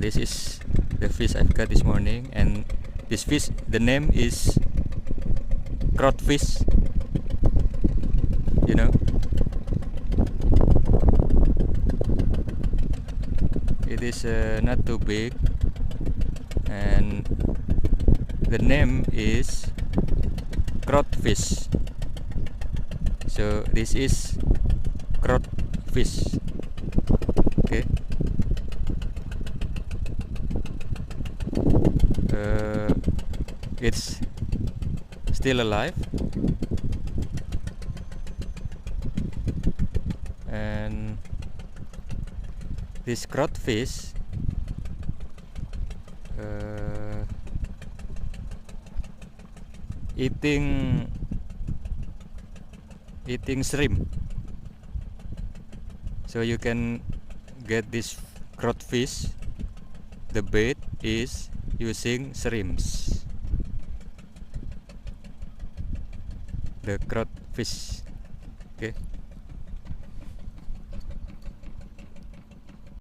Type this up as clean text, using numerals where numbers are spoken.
this is the fish I've got this morning, and this fish, the name is crawfish. You know, it is not too big, and the name is crawfish. So this is crawfish. Okay. It's still alive, and this crawfish eating shrimp. So you can get this crawfish. The bait is using shrimps. The crawfish. Okay.